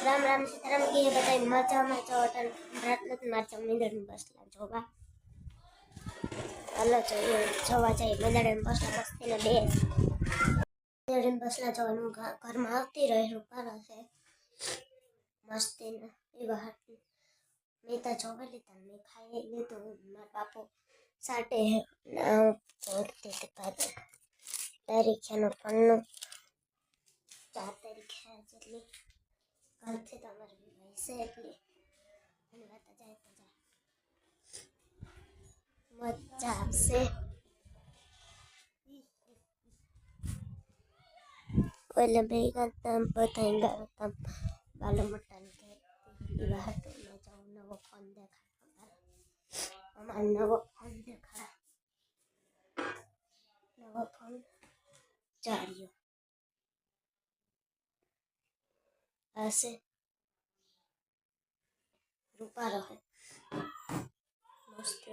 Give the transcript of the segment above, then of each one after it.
राम राम सीताराम की बताई मजा मजा होटल रात मारचा मंदिर में बसला जोबा अल्लाह चाहिए जोवा चाहिए मंदिर में बसला मस्ती ने बे मंदिर में बसला जोવાનું घर में આવતી રહે રૂપા છે મસ્તી ને એ બહાર મેં તો જોવેલી તને મેં ખાઈ લીધું મારા બાપુ સાટે ના પડતી તે તારીખનો પન્નો 4 તારીખે જેટલી કાલથી તમારે વૈસે એટલી અને વાત જાય તો જાય મજા આવશે ઓલે બે ગંતમ પતાઈ ગંતમ બાલો મટન કે એવા હતો મેં જાઉં નવો ફોન દેખાડો અમારો નવો ફોન દેખાડો નવો ફોન ચાલ્યો ऐसे रूपा रहे मस्त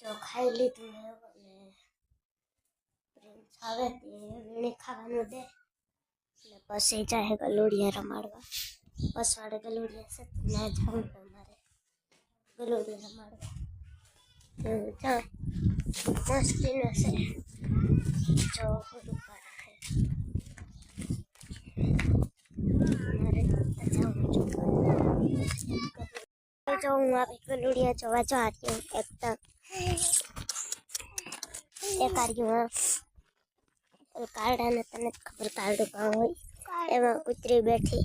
जो खाई ली तुमने प्रिंस आवे ते वीणे खाવાનું દે એટલે પછી જાય ગલોડિયા રમાડવા પસવાડે ગલોડિયા છે ના જાઉં તો મારે ગલોડિયા રમાડવા જા મસ્તી ને છે જો રૂપા રહે जो हूँ आप गलुड़िया जोवा जो आ रही हूँ एकदम एक आ रही हूँ कार्डा ने तने खबर कार्ड कहाँ हुई एवं कुतरी बैठी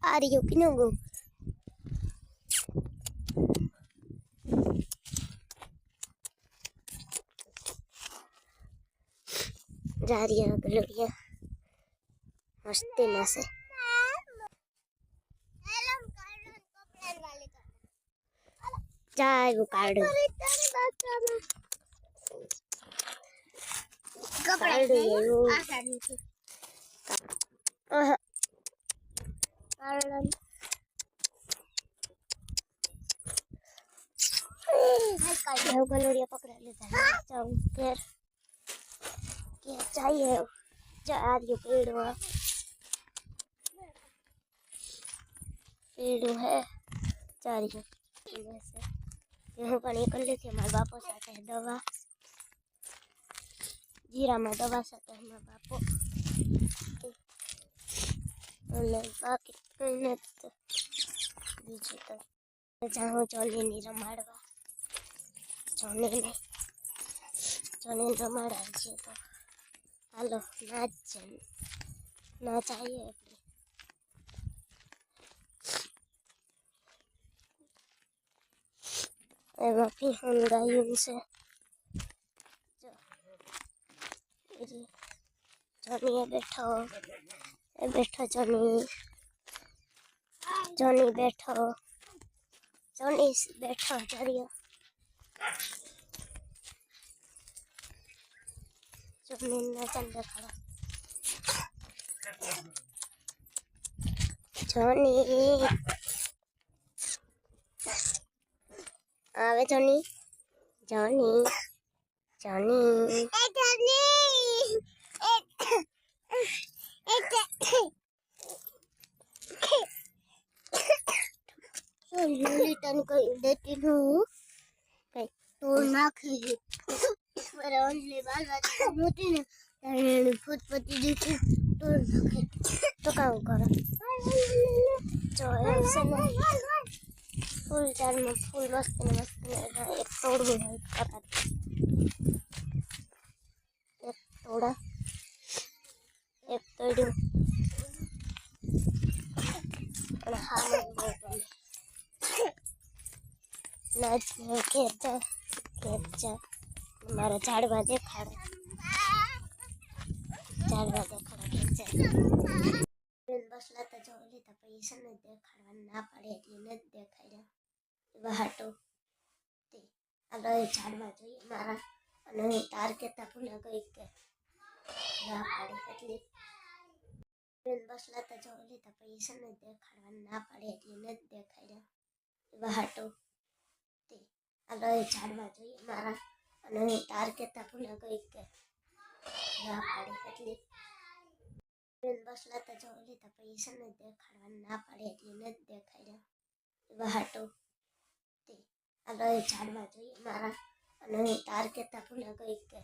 आ रही हूँ कि नंगू जा रही है गलुड़िया मस्ती में से जाए वो कार्ड कार्ड ये वो कार्ड गलोड़िया पकड़ा लेता है जाऊँ फिर क्या चाहिए जा रही पेड़ है जा रही हूँ गेहूँ पानी कर लेती हमारे बापो साथ है दवा जीरा में दवा साथ है हमारे बापो बाकी कहीं नहीं बीजू तो जाऊँ चोली नहीं रमाड़वा चोली रमाड़ा है तो हालो ना चाहिए बाकी हम गायों से जॉनी बैठा हो बैठा जॉनी बैठा हो जॉनी बैठा जारिया जॉनी ना चंदा खड़ा जॉनी आवे जॉनी जॉनी जॉनी लिटन को देती हूँ कहीं तो ना खाए मेरा ओनली बाल बच्चे मोटी ने फुटपटी देती तो ना खाए तो काम करो जो ऐसे ना फूल चार में फूल मस्त एक तोड़ भी है करा एक तोड़ा एक तोड़ू और हाँ खेचा मारा झाड़वा देखाड़ खेचा बसला तो जो लीधा पैसा ने देखाड़वा ना पड़े એટલે ન દેખાડ્યા વાટો તે આલો ઝાડવા જોઈએ મારા અને હું તાર કેતા ભૂલા ગઈ કે ના પાડી એટલે બસલા તો જો લીધા પૈસા ને દેખાડવા ના પડે એટલે ન દેખાડ્યા વાટો તે આલો ઝાડવા જોઈએ મારા અને હું તાર કેતા ભૂલા ગઈ કે ના પાડી એટલે બસલા તો જોઈ લીધા પૈસા ને દેખાડવા ના પડે એટલે નથી દેખાડ્યા એવા હાટો તે આ ઝાડવા જોઈએ મારા અને હું તાર કેતા ભૂલા ગઈ કે